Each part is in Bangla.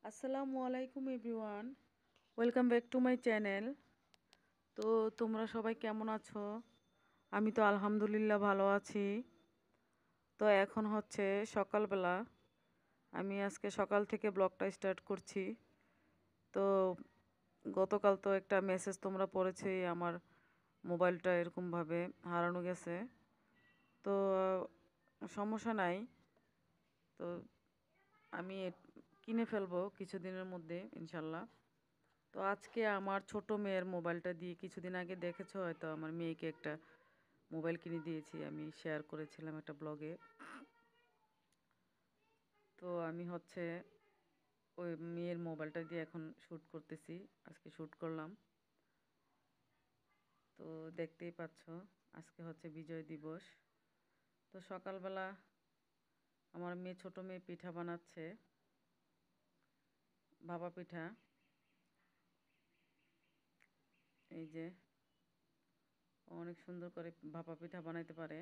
আসসালামু আলাইকুম everyone, welcome back to my channel. তো তোমরা সবাই কেমন আছো? আমি তো আলহামদুলিল্লাহ ভালো আছি। তো এখন হচ্ছে সকালবেলা। আমি আজকে সকাল থেকে ব্লগটা স্টার্ট করছি। তো গতকাল তো একটা মেসেজ তোমরা পড়েছে, আমার মোবাইলটা এরকমভাবে হারানো গেছে। তো সমস্যা নাই, তো আমি কিনে ফেলবো কিছুদিনের মধ্যে ইনশাল্লাহ। তো আজকে আমার ছোট মেয়ের মোবাইলটা দিয়ে, কিছুদিন আগে দেখেছো হয়তো, আমার মেয়েকে একটা মোবাইল কিনে দিয়েছি, আমি শেয়ার করেছিলাম একটা ব্লগে। তো আমি হচ্ছে ওই মেয়ের মোবাইলটা দিয়ে এখন শ্যুট করতেছি, আজকে শ্যুট করলাম। তো দেখতেই পাচ্ছ আজকে হচ্ছে বিজয় দিবস। তো সকালবেলা আমার ছোট মেয়ে পিঠা বানাচ্ছে, ভাপা পিঠা। এই যে অনেক সুন্দর করে ভাপা পিঠা বানাইতে পারে।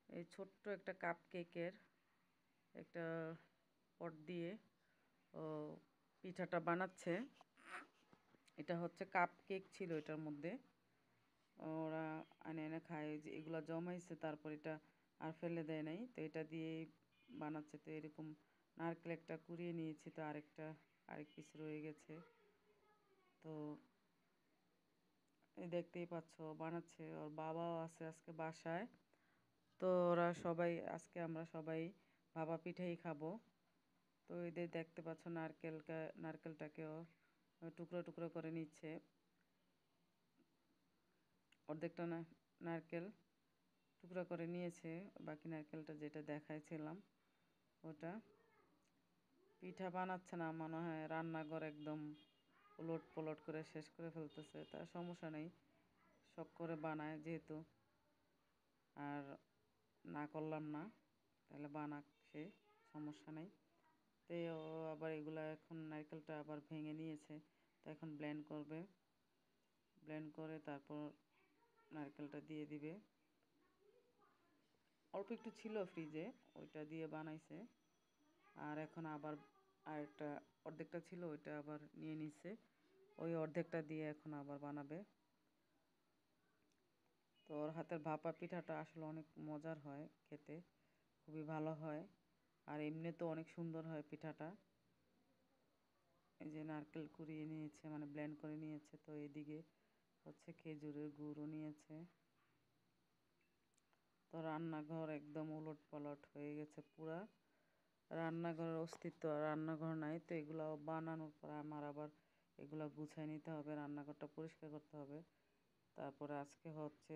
এই ছোট্ট একটা কাপ কেকের একটা পট দিয়ে ও পিঠাটা বানাচ্ছে। এটা হচ্ছে কাপ কেক ছিল, এটার মধ্যে ওরা এনে এনে খায়, যে এগুলো জমাইছে, তারপর এটা আর ফেলে দেয় নাই, তো এটা দিয়েই বানাচ্ছে। তো এরকম নারকেল একটা কুড়িয়ে নিয়েছি, তো আরেক পিস রয়ে গেছে। তো এই দেখতেই পাচ্ছ বানাচ্ছে, ওর বাবাও আছে আজকে বাসায়। তো ওরা সবাই আজকে আমরা সবাই ভাপা পিঠাই খাবো। তো এদের দেখতে পাচ্ছ নারকেলটাকেও টুকরো টুকরো করে নিচ্ছে। অর্ধেকটা নারকেল টুকরো করে নিয়েছে, বাকি নারকেলটা যেটা দেখাইছিলাম ওটা। পিঠা বানাচ্ছে না, মনে হয় রান্নাঘর একদম উলট পলট করে শেষ করে ফেলতেছে। তার সমস্যা নেই, শখ করে বানায় যেহেতু, আর না করলাম না, তাহলে বানাক সে, সমস্যা নেই। তো ও আবার এগুলা এখন নারকেলটা আবার ভেঙে নিয়েছে, তো এখন ব্লেন্ড করবে। ব্লেন্ড করে তারপর নারকেলটা দিয়ে দিবে। অল্প একটু ছিল ফ্রিজে, ওইটা দিয়ে বানাইছে। আর এখন আবার আরেকটা অর্ধেকটা ছিল, ওইটা আবার নিয়ে নিছে, ওই অর্ধেকটা দিয়ে এখন আবার বানাবে। তো ওর হাতের ভাপা পিঠাটা আসলে অনেক মজার হয় খেতে, খুবই ভালো হয়। আর এমনি তো অনেক সুন্দর হয় পিঠাটা। এই যে নারকেল কুড়িয়ে নিয়েছে, মানে ব্লেন্ড করে নিয়েছে, তো এদিকে হচ্ছে খেজুরের গুড়ও নিয়েছে। তো রান্নাঘর একদম উলট পালট হয়ে গেছে পুরা, রান্নাঘরের অস্তিত্ব আর রান্নাঘর নাই। তো এগুলো বানানোর পর আমার আবার এগুলো গুছাই নিতে হবে, রান্নাঘরটা পরিষ্কার করতে হবে। তারপরে আজকে হচ্ছে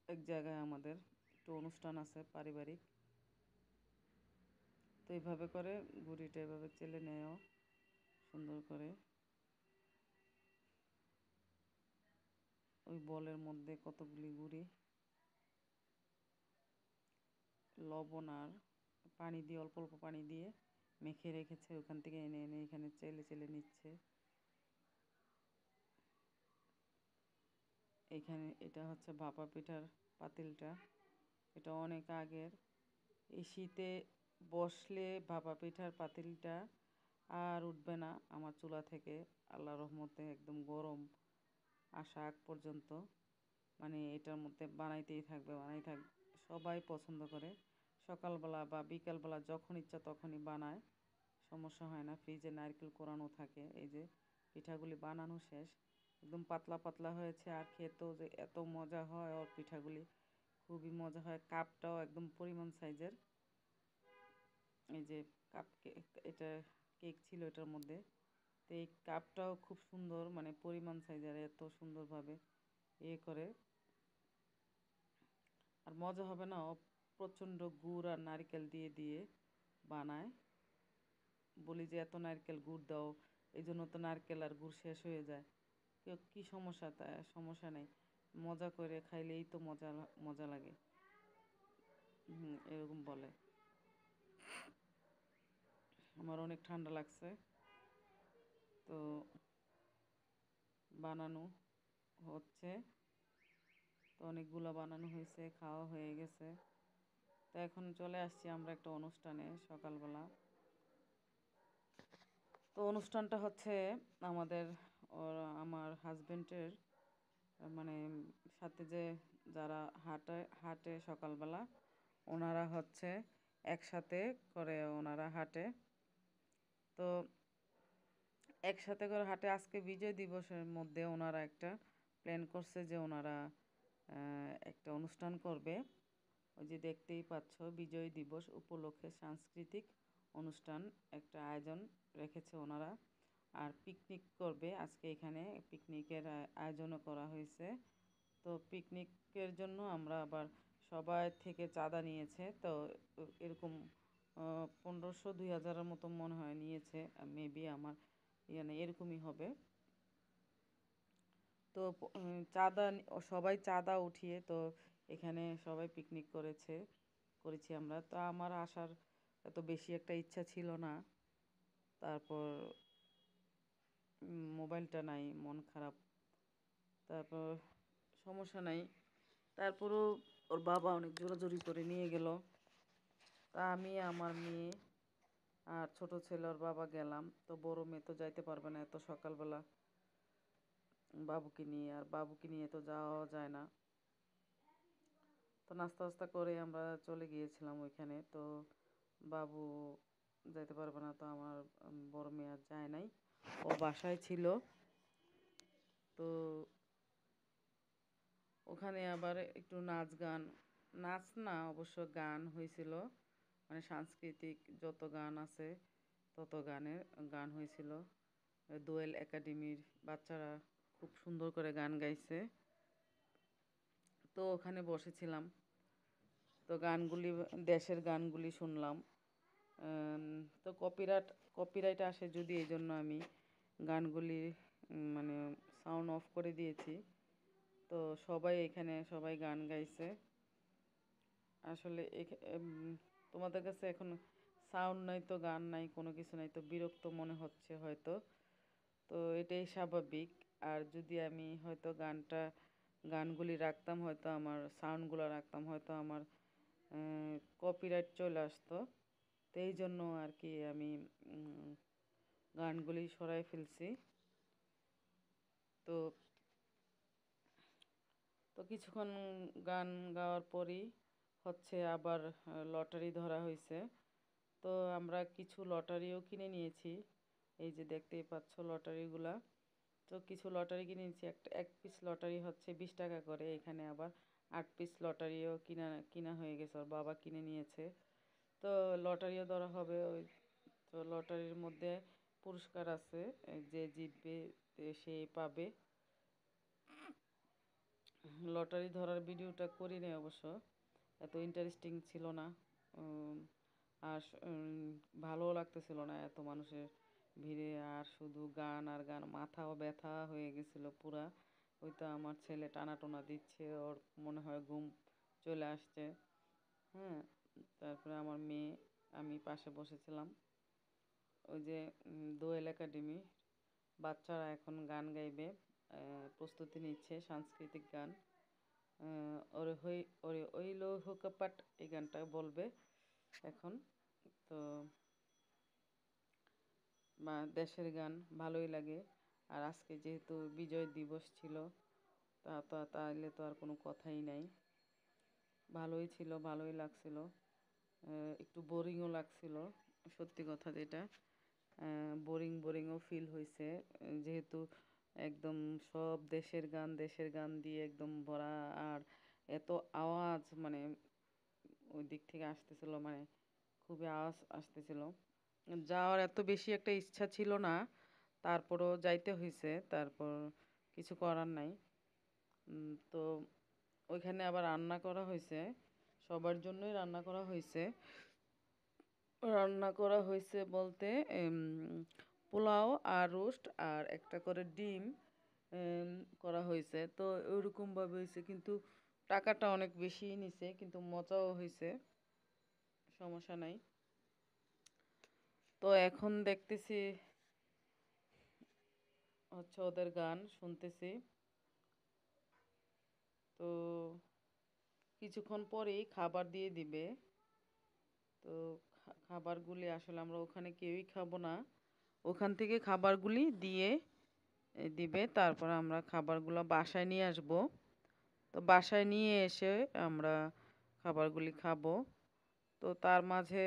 এক জায়গায় আমাদের একটু অনুষ্ঠান আছে পারিবারিক। তো এইভাবে করে গুড়িটা এভাবে চেলে নেও সুন্দর করে। ওই বলের মধ্যে কতগুলি গুড়ি, লবণ আর পানি দিয়ে, অল্প অল্প পানি দিয়ে মেখে রেখেছে, ওখান থেকে এনে এনে এখানে চেলে চেলে নিচ্ছে। এখানে এটা হচ্ছে ভাপা পিঠার পাতিলটা, এটা অনেক আগের। এই শীতে বসলে ভাপা পিঠার পাতিলটা আর উঠবে না আমার চুলা থেকে, আল্লাহ রহমতে একদম গরম আসা আগ পর্যন্ত, মানে এটার মধ্যে বানাইতেই থাকবে, সবাই পছন্দ করে। সকালবেলা বা বিকালবেলা যখন ইচ্ছা তখনই বানায়, সমস্যা হয় না। ফ্রিজে নারকেল কোরানো থাকে। এই যে পিঠাগুলি বানানো শেষ, একদম পাতলা পাতলা হয়েছে, আর খেতেও যে এত মজা হয় ওর পিঠাগুলি, খুবই মজা হয়। কাপটাও একদম পরিমাণ সাইজের। এই যে কাপ কেক, এটা কেক ছিল এটার মধ্যে। তো এই কাপটাও খুব সুন্দর, মানে পরিমাণ সাইজের, এত সুন্দরভাবে করে। আর মজা হবে না, প্রচণ্ড গুড় আর নারকেল দিয়ে দিয়ে বানায়। বলি যে এত নারকেল গুড় দাও, এই জন্য তো নারকেল আর গুড় শেষ হয়ে যায়। কেউ কী সমস্যা, তা সমস্যা নেই, মজা করে খাইলেই তো মজা মজা লাগে। এরকম বলে। আমার অনেক ঠান্ডা লাগছে, তো বানানো হচ্ছে। তো অনেকগুলো বানানো হয়েছে, খাওয়া হয়ে গেছে। তো এখন চলে আসছি আমরা একটা অনুষ্ঠানে সকালবেলা। তো অনুষ্ঠানটা হচ্ছে আমাদের আমার হাজবেন্ডের মানে সাথে যে যারা হাঁটে হাঁটে সকালবেলা ওনারা হচ্ছে একসাথে করে ওনারা হাঁটে। তো একসাথে করে হাঁটে আজকে বিজয় দিবসের মধ্যে ওনারা একটা প্ল্যান করছে যে ওনারা একটা অনুষ্ঠান করবে। ওই যে দেখতেই পাচ্ছ বিজয় দিবস উপলক্ষে সাংস্কৃতিক অনুষ্ঠান একটা আয়োজন রেখেছে ওনারা। আর পিকনিক করবে আজকে, এখানে পিকনিকের আয়োজনও করা হয়েছে। তো পিকনিকের জন্য আমরা আবার সবাই থেকে চাঁদা নিয়েছে। তো এরকম 1500-2000-এর মতো মনে হয় নিয়েছে, মেবি আমার এরকমই হবে। তো সবাই চাঁদা উঠিয়ে তো এখানে সবাই পিকনিক করেছি আমরা। তো আমার আসার এত বেশি একটা ইচ্ছা ছিল না। তারপর মোবাইলটা নাই, মন খারাপ। তারপর সমস্যা নাই, তারপরও ওর বাবা অনেক জোরাজুরি করে নিয়ে গেল। তা আমি আমার মেয়ে আর ছোট ছেলে ওর বাবা গেলাম। তো বড় মেয়ে তো যাইতে পারবে না এত সকালবেলা বাবুকে নিয়ে তো যাওয়া যায় না। তো নাস্তা টাস্তা করে আমরা চলে গিয়েছিলাম ওইখানে। তো বাবু যাইতে পারবে না, তো আমার বড় মেয়ে আর যায় নাই, ও বাসায় ছিল। তো ওখানে আবার একটু নাচ না অবশ্য গান হয়েছিল, মানে সাংস্কৃতিক যত গান আছে তত গান হয়েছিল। দোয়েল একাডেমির বাচ্চারা খুব সুন্দর করে গান গাইছে। তো ওখানে বসেছিলাম, তো দেশের গানগুলি শুনলাম। তো কপিরাইট আসে যদি, এই জন্য আমি গানগুলি মানে সাউন্ড অফ করে দিয়েছি। তো সবাই গান গাইছে। আসলে তোমাদের কাছে এখন সাউন্ড নাই তো গান নাই কোনো কিছু নাই, তো বিরক্ত মনে হচ্ছে হয়তো। তো এটাই স্বাভাবিক। আর যদি আমি হয়তো গানগুলি রাখতাম, হয়তো আমার সাউন্ডগুলো রাখতাম, হয়তো আমার কপিরাইট চলে আসতো। তো এই জন্য আর কি আমি গানগুলি সরাই ফেলছি। তো তো কিছুক্ষণ গান গাওয়ার পরই হচ্ছে আবার লটারি ধরা হয়েছে। তো আমরা কিছু লটারিও কিনে নিয়েছি, এই যে দেখতেই পাচ্ছ লটারিগুলা। তো কিছু লটারি কিনে নিয়েছি, এক পিস লটারি হচ্ছে 20 টাকা করে। এখানে আবার 8 পিস লটারিও কিনা হয়ে গেছে, ওর বাবা কিনে নিয়েছে। তো লটারিও ধরা হবে তো লটারির মধ্যে পুরস্কার আছে, যে জিতবে সে পাবে। লটারি ধরার ভিডিওটা করি নাই অবশ্য, এত ইন্টারেস্টিং ছিল না। উম, আর ভালোও লাগতেছিল না এত মানুষের ভিড়ে, আর শুধু গান আর গান, মাথাও ব্যথা হয়ে গেছিল পুরা। ওই তো আমার ছেলে টানা দিচ্ছে, ওর মনে হয় ঘুম চলে আসছে। হ্যাঁ, তারপরে আমার মেয়ে, আমি পাশে বসেছিলাম। ওই যে দোয়েল একাডেমি বাচ্চারা এখন গান গাইবে, প্রস্তুতি নিচ্ছে সাংস্কৃতিক গান। ওরে ওইলো হুকাপাট এই গানটা বলবে এখন। তো দেশের গান ভালোই লাগে। আর আজকে যেহেতু বিজয় দিবস ছিল, তাহলে তো আর কোনো কথাই নাই। ভালোই ছিল, ভালোই লাগছিল। একটু বোরিংও লাগছিল, সত্যি কথা যেটা। বোরিংও ফিল হয়েছে, যেহেতু একদম সব দেশের গান দিয়ে একদম ভরা। আর এত আওয়াজ, মানে ওই দিক থেকে আসতেছিল, মানে খুবই আওয়াজ আসতেছিল। যাওয়ার এত বেশি একটা ইচ্ছা ছিল না, তারপরও যাইতে হয়েছে। তারপর কিছু করার নাই। তো ওইখানে আবার রান্না করা হয়েছে, সবার জন্যই রান্না করা হয়েছে বলতে পোলাও আর রোস্ট আর একটা করে ডিম করা হয়েছে। তো ওইরকমভাবে হয়েছে, কিন্তু টাকাটা অনেক বেশি নিছে, কিন্তু মজাও হয়েছে, সমস্যা নাই। তো এখন দেখতেছি হচ্ছে ওদের গান শুনতেছি। তো কিছুক্ষণ পরেই খাবার দিয়ে দিবে। তো খাবারগুলি আসলে আমরা ওখানে কেউই খাবো না, ওখান থেকে খাবারগুলি দিয়ে দিবে। তারপর আমরা খাবারগুলো বাসায় নিয়ে আসব। তো বাসায় নিয়ে এসে আমরা খাবারগুলি খাবো। তো তার মাঝে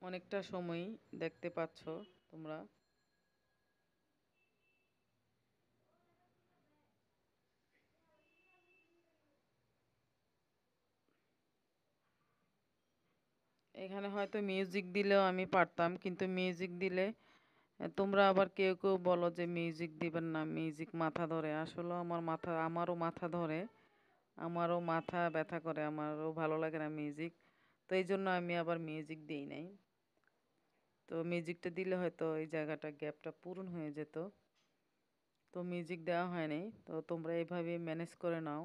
অনেকটা সময়ই দেখতে পাচ্ছ তোমরা। এখানে হয়তো মিউজিক দিলেও আমি পারতাম, কিন্তু মিউজিক দিলে তোমরা আবার কেউ কেউ বলো যে মিউজিক দিবেন না, মিউজিক মাথা ধরে। আসলে আমারও মাথা ধরে, আমারও মাথা ব্যথা করে, আমারও ভালো লাগে না মিউজিক। তো এই জন্য আমি আবার মিউজিক দিই নাই। তো মিউজিকটা দিলে হয়তো এই জায়গাটা গ্যাপটা পূরণ হয়ে যেত। তো মিউজিক দেওয়া হয় নাই। তো তোমরা এইভাবে ম্যানেজ করে নাও।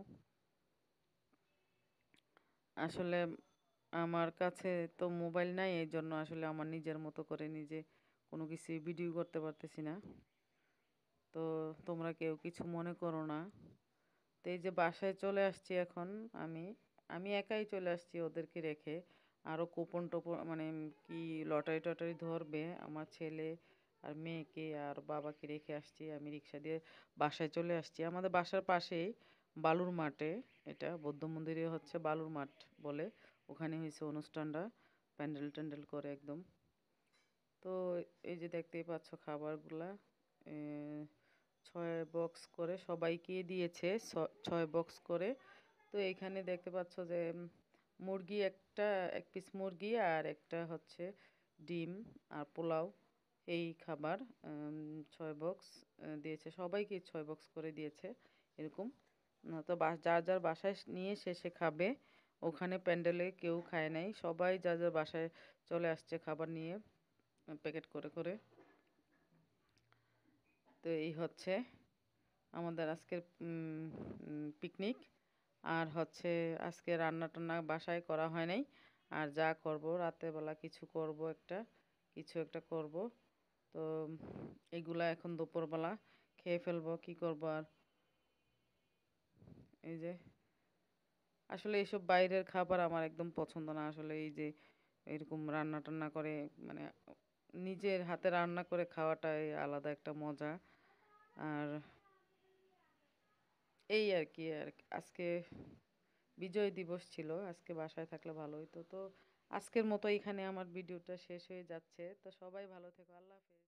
আসলে আমার কাছে তো মোবাইল নাই, এই জন্য আসলে আমার নিজের মতো করে নিজে কোনো কিছু ভিডিও করতে পারতেছি না। তো তোমরা কেউ কিছু মনে করো না। তো এই যে বাসায় চলে আসছি এখন আমি আমি একাই চলে আসছি ওদেরকে রেখে। আরও কুপন টোপন মানে কি লটারি টটারি ধরবে, আমার ছেলে আর মেয়েকে আর বাবাকে রেখে আসছি। আমি রিক্সা দিয়ে বাসায় চলে আসছি। আমাদের বাসার পাশেই বালুর মাঠে, এটা বৌদ্ধ মন্দিরে হচ্ছে বালুর মাঠ বলে, ওখানে হয়েছে অনুষ্ঠানটা, প্যান্ডেল ট্যান্ডেল করে একদম। তো এই যে দেখতেই পাচ্ছ খাবারগুলা, 6 বক্স করে সবাইকে দিয়েছে, 6 বক্স করে। তো এইখানে দেখতে পাচ্ছ যে মুরগি একটা, 1 পিস মুরগি আর একটা হচ্ছে ডিম আর পোলাও, এই খাবার 6 বক্স দিয়েছে সবাইকে, 6 বক্স করে দিয়েছে এরকম। তো যার যার বাসায় নিয়ে শেষে খাবে। ওখানে প্যান্ডেলে কেউ খায় নাই, সবাই যার যার বাসায় চলে আসছে খাবার নিয়ে প্যাকেট করে করে। তো এই হচ্ছে আমাদের আজকের পিকনিক। আর হচ্ছে আজকে রান্না টান্না বাসায় করা হয় নাই। আর যা করব রাতের বেলা কিছু একটা করব। তো এগুলা এখন দুপুরবেলা খেয়ে ফেলবো, কি করব আর। এই যে আসলে এইসব বাইরের খাবার আমার একদম পছন্দ না। আসলে এই যে এরকম রান্না টান্না করে, মানে নিজের হাতে রান্না করে খাওয়াটাই আলাদা একটা মজা। আর এই আর কি, আজকে বিজয় দিবস ছিল, আজকে বাসায় থাকলে ভালো হতো। তো আজকের মতো এখানে আমার ভিডিওটা শেষ হয়ে যাচ্ছে। তো সবাই ভালো থেকো, আল্লাহ হাফেজ।